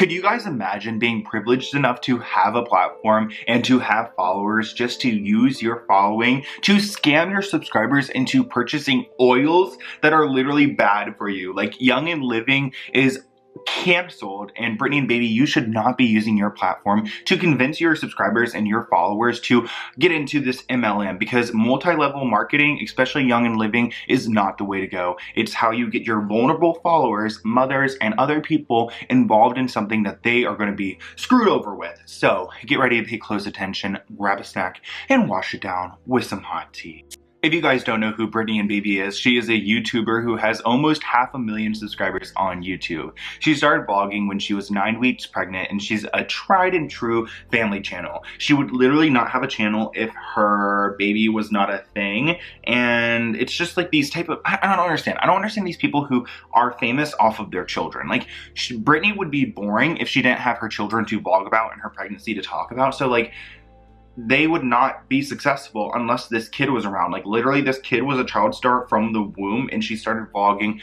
Could you guys imagine being privileged enough to have a platform and to have followers just to use your following to scam your subscribers into purchasing oils that are literally bad for you? Like, Young and Living is canceled, and BritneyandBaby, you should not be using your platform to convince your subscribers and your followers to get into this MLM, because multi-level marketing, especially Young and Living, is not the way to go. It's how you get your vulnerable followers, mothers, and other people involved in something that they are going to be screwed over with. So get ready to pay close attention, grab a snack, and wash it down with some hot tea. If you guys don't know who BritneyandBaby is, she is a YouTuber who has almost 500,000 subscribers on YouTube. She started vlogging when she was 9 weeks pregnant, and she's a tried and true family channel. She would literally not have a channel if her baby was not a thing, and it's just like these type of, I don't understand. I don't understand these people who are famous off of their children. Like, Brittany would be boring if she didn't have her children to vlog about and her pregnancy to talk about. So like, they would not be successful unless this kid was around. Like, literally, this kid was a child star from the womb, and she started vlogging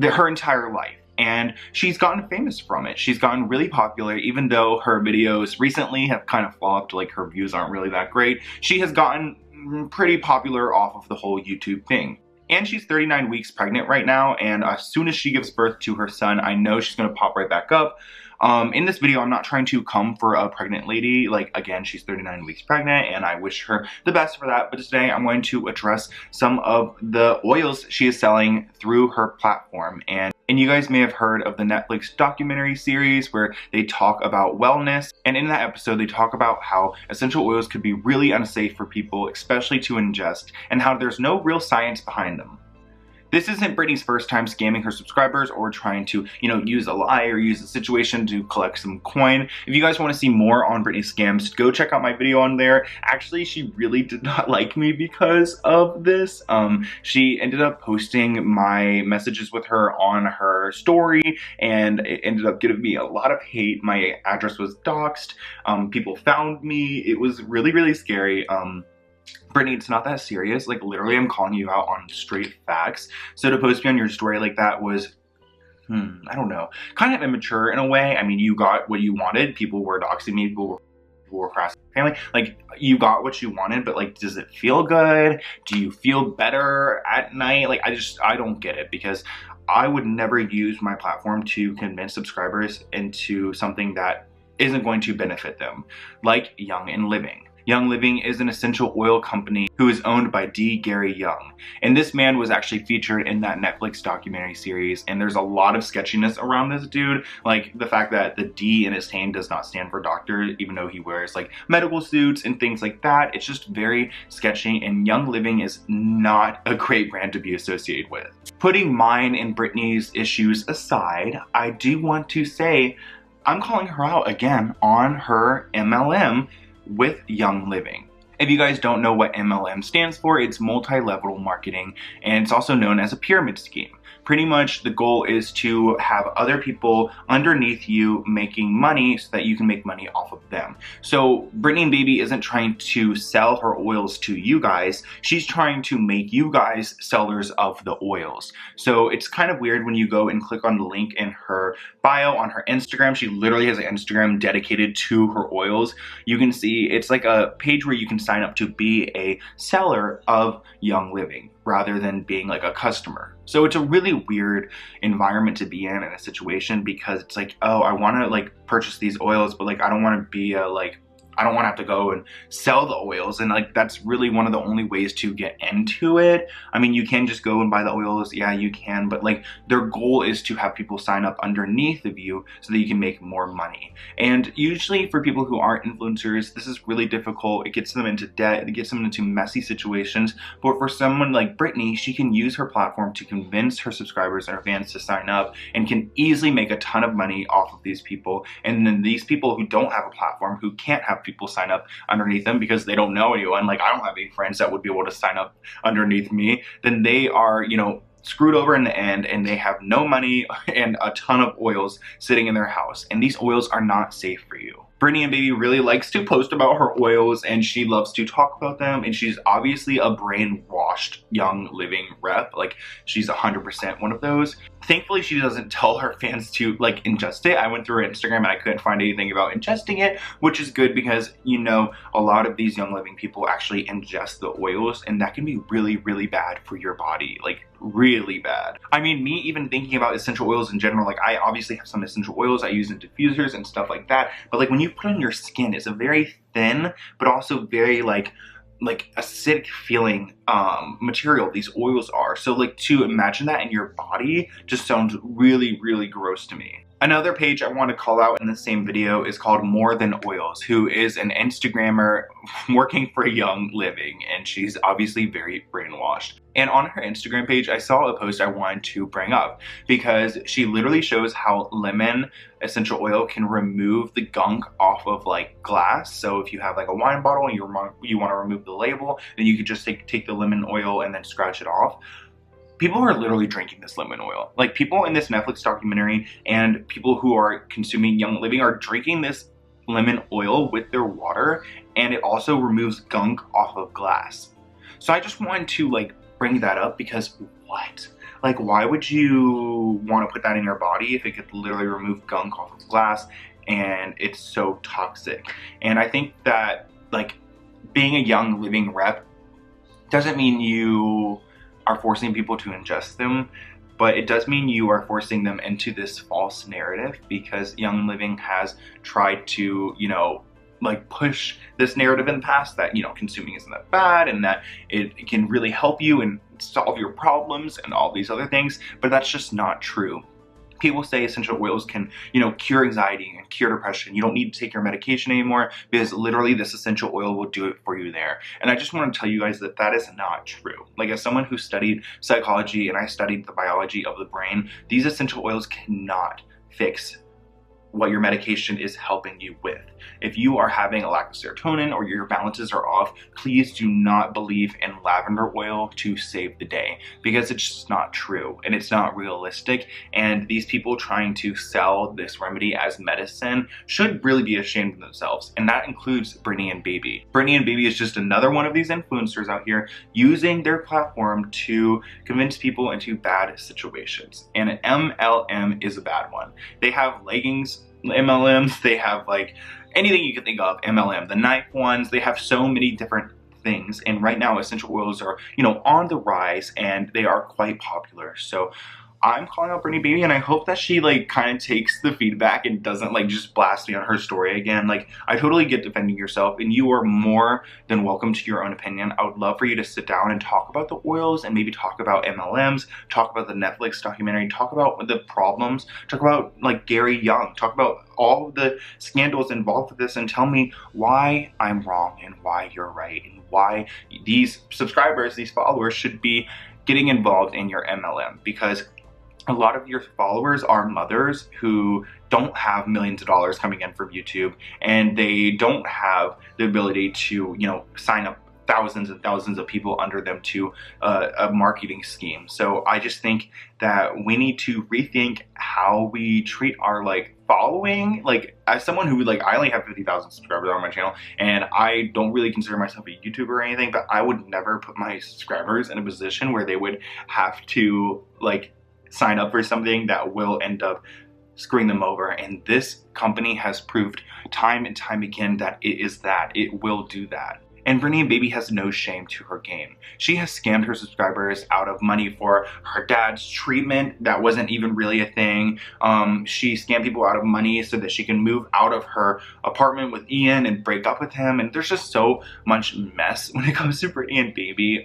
her entire life. And she's gotten famous from it. She's gotten really popular, even though her videos recently have kind of flopped. Like, her views aren't really that great. She has gotten pretty popular off of the whole YouTube thing. And she's 39 weeks pregnant right now, and as soon as she gives birth to her son, I know she's gonna pop right back up. In this video, I'm not trying to come for a pregnant lady. Like, again, she's 39 weeks pregnant, and I wish her the best for that. But today, I'm going to address some of the oils she is selling through her platform. And you guys may have heard of the Netflix documentary series where they talk about wellness. And in that episode, they talk about how essential oils could be really unsafe for people, especially to ingest, and how there's no real science behind them. This isn't Brittany's first time scamming her subscribers or trying to, use a lie or use a situation to collect some coin. If you guys want to see more on Brittany's scams, go check out my video on there. Actually, she really did not like me because of this. She ended up posting my messages with her on her story, and it ended up giving me a lot of hate. My address was doxxed. People found me. It was really, really scary. Brittany, it's not that serious. Like, literally, I'm calling you out on straight facts. So to post me on your story like that was, I don't know, kind of immature in a way. I mean, you got what you wanted. People were doxing me. People were harassing my family. Like, you got what you wanted, but like, does it feel good? Do you feel better at night? Like, I don't get it, because I would never use my platform to convince subscribers into something that isn't going to benefit them, like Young and Living. Young Living is an essential oil company who is owned by D. Gary Young. And this man was actually featured in that Netflix documentary series, and there's a lot of sketchiness around this dude. Like, the fact that the D in his name does not stand for doctor, even though he wears like medical suits and things like that. It's just very sketchy, and Young Living is not a great brand to be associated with. Putting mine and Brittany's issues aside, I do want to say I'm calling her out again on her MLM with Young Living. If you guys don't know what MLM stands for, it's multi-level marketing, and it's also known as a pyramid scheme. Pretty much the goal is to have other people underneath you making money so that you can make money off of them. So BritneyandBaby isn't trying to sell her oils to you guys. She's trying to make you guys sellers of the oils. So it's kind of weird when you go and click on the link in her bio on her Instagram. She literally has an Instagram dedicated to her oils. You can see it's like a page where you can sign up to be a seller of Young Living rather than being like a customer. So it's a really weird environment to be in a situation, because it's like, oh, I want to like purchase these oils, but like I don't want to be a I don't want to have to go and sell the oils, and like that's really one of the only ways to get into it. I mean, you can just go and buy the oils, yeah, you can, but like their goal is to have people sign up underneath of you so that you can make more money. And usually for people who aren't influencers, this is really difficult. It gets them into debt, it gets them into messy situations. But for someone like Brittany, she can use her platform to convince her subscribers and her fans to sign up, and can easily make a ton of money off of these people. And then these people who don't have a platform, who can't have people sign up underneath them because they don't know anyone, like I don't have any friends that would be able to sign up underneath me, then they are, screwed over in the end, and they have no money and a ton of oils sitting in their house. And these oils are not safe for you. BritneyandBaby really likes to post about her oils and she loves to talk about them, and she's obviously a brainwashed Young Living rep. Like, she's 100% one of those. Thankfully, she doesn't tell her fans to like ingest it. I went through her Instagram and I couldn't find anything about ingesting it, which is good because, you know, a lot of these Young Living people actually ingest the oils, and that can be really, really bad for your body. Like, really bad. I mean, me even thinking about essential oils in general, like, I obviously have some essential oils I use in diffusers and stuff like that, but like when you put it on your skin, it's a very thin but also very like acidic feeling material these oils are. So like, to imagine that in your body just sounds really, really gross to me. Another page I want to call out in the same video is called More Than Oils, who is an Instagrammer working for Young Living, and she's obviously very brainwashed. And on her Instagram page, I saw a post I wanted to bring up because she literally shows how lemon essential oil can remove the gunk off of like glass. So if you have like a wine bottle and you want to remove the label, then you could just take the lemon oil and then scratch it off. People are literally drinking this lemon oil. Like, people in this Netflix documentary and people who are consuming Young Living are drinking this lemon oil with their water, and it also removes gunk off of glass. So I just wanted to like bring that up because what? Like, why would you want to put that in your body if it could literally remove gunk off of glass and it's so toxic? And I think that like being a Young Living rep doesn't mean you are forcing people to ingest them, but it does mean you are forcing them into this false narrative, because Young Living has tried to, you know, like push this narrative in the past that, you know, consuming isn't that bad and that it can really help you and solve your problems and all these other things, but that's just not true. People say essential oils can, you know, cure anxiety and cure depression. You don't need to take your medication anymore because literally this essential oil will do it for you there. And I just want to tell you guys that that is not true. Like, as someone who studied psychology and I studied the biology of the brain, these essential oils cannot fix what your medication is helping you with. If you are having a lack of serotonin or your balances are off, please do not believe in lavender oil to save the day, because it's just not true and it's not realistic. And these people trying to sell this remedy as medicine should really be ashamed of themselves. And that includes BritneyandBaby. BritneyandBaby is just another one of these influencers out here using their platform to convince people into bad situations. And an MLM is a bad one. They have leggings MLMs, they have like anything you can think of MLM, the knife ones, they have so many different things. And right now essential oils are, you know, on the rise and they are quite popular. So I'm calling out BritneyandBaby, and I hope that she like kind of takes the feedback and doesn't like just blast me on her story again. Like, I totally get defending yourself and you are more than welcome to your own opinion. I would love for you to sit down and talk about the oils and maybe talk about MLMs, talk about the Netflix documentary, talk about the problems, talk about like Gary Young, talk about all of the scandals involved with this, and tell me why I'm wrong and why you're right and why these subscribers, these followers should be getting involved in your MLM. Because a lot of your followers are mothers who don't have millions of dollars coming in from YouTube, and they don't have the ability to, you know, sign up thousands and thousands of people under them to a marketing scheme. So I just think that we need to rethink how we treat our like following. Like, as someone who like, I only have 50,000 subscribers on my channel and I don't really consider myself a YouTuber or anything, but I would never put my subscribers in a position where they would have to like sign up for something that will end up screwing them over. And this company has proved time and time again that it will do that. And BritneyandBaby has no shame to her game. She has scammed her subscribers out of money for her dad's treatment that wasn't even really a thing. She scammed people out of money so that she can move out of her apartment with Ian and break up with him. And there's just so much mess when it comes to BritneyandBaby.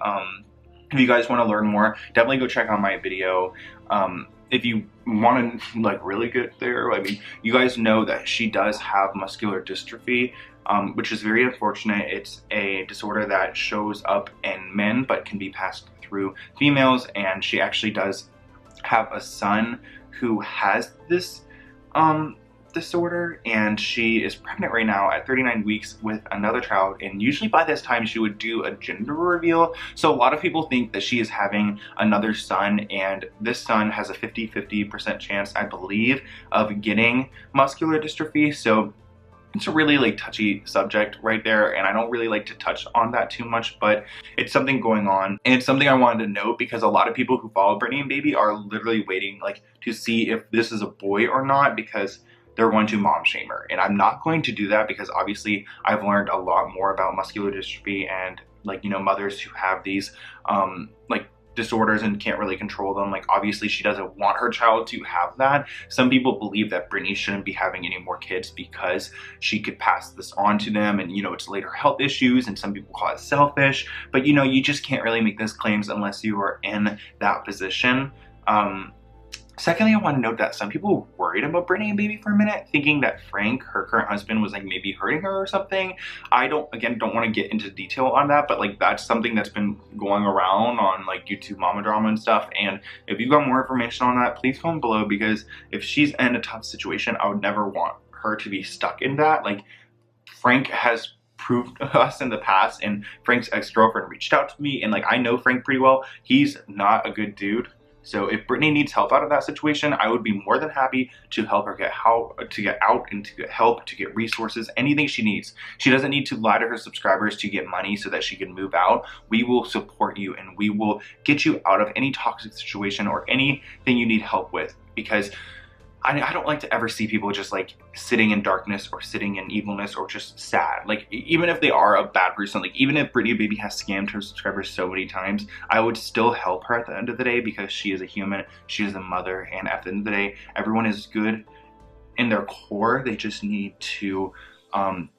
If you guys want to learn more, definitely go check out my video. If you want to like really get there, I mean, you guys know that she does have muscular dystrophy, which is very unfortunate. It's a disorder that shows up in men but can be passed through females, and she actually does have a son who has this disorder, and she is pregnant right now at 39 weeks with another child, and usually by this time she would do a gender reveal. So a lot of people think that she is having another son, and this son has a 50-50% chance, I believe, of getting muscular dystrophy. So it's a really like touchy subject right there, and I don't really like to touch on that too much, but it's something going on, and it's something I wanted to note because a lot of people who follow Brittany and Baby are literally waiting like to see if this is a boy or not, because they're going to mom shame her. And I'm not going to do that, because obviously I've learned a lot more about muscular dystrophy and like, you know, mothers who have these like disorders and can't really control them. Like, obviously she doesn't want her child to have that. Some people believe that Brittany shouldn't be having any more kids because she could pass this on to them, and you know, it's later health issues, and some people call it selfish, but you know, you just can't really make those claims unless you are in that position. Secondly, I want to note that some people were worried about Brittany and Baby for a minute, thinking that Frank, her current husband, was like maybe hurting her or something. I don't want to get into detail on that, but like that's something that's been going around on like YouTube mama drama and stuff. And if you've got more information on that, please comment below, because if she's in a tough situation, I would never want her to be stuck in that. Like, Frank has proved to us in the past, and Frank's ex-girlfriend reached out to me, and like I know Frank pretty well. He's not a good dude. So if Brittany needs help out of that situation, I would be more than happy to help her get out and to get help, to get resources, anything she needs. She doesn't need to lie to her subscribers to get money so that she can move out. We will support you, and we will get you out of any toxic situation or anything you need help with, because I don't like to ever see people just like sitting in darkness or sitting in evilness or just sad. Like, even if they are a bad person, like even if Brittany Baby has scammed her subscribers so many times, I would still help her at the end of the day, because she is a human, she is a mother, and at the end of the day, everyone is good in their core. They just need to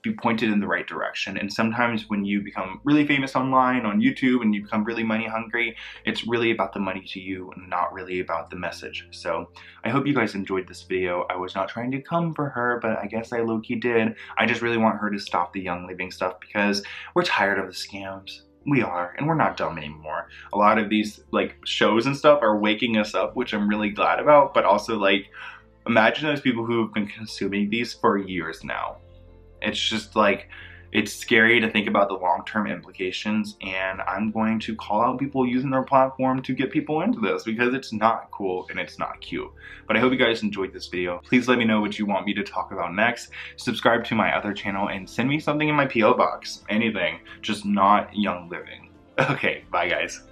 be pointed in the right direction. And sometimes when you become really famous online on YouTube and you become really money hungry, it's really about the money to you and not really about the message. So I hope you guys enjoyed this video. I was not trying to come for her, but I guess I low-key did. I just really want her to stop the Young Living stuff, because we're tired of the scams. We are, and we're not dumb anymore. A lot of these like shows and stuff are waking us up, which I'm really glad about, but also like, imagine those people who have been consuming these for years now. It's just like, it's scary to think about the long-term implications, and I'm going to call out people using their platform to get people into this, because it's not cool and it's not cute. But I hope you guys enjoyed this video. Please let me know what you want me to talk about next. Subscribe to my other channel and send me something in my PO box. Anything, just not Young Living. Okay, bye guys.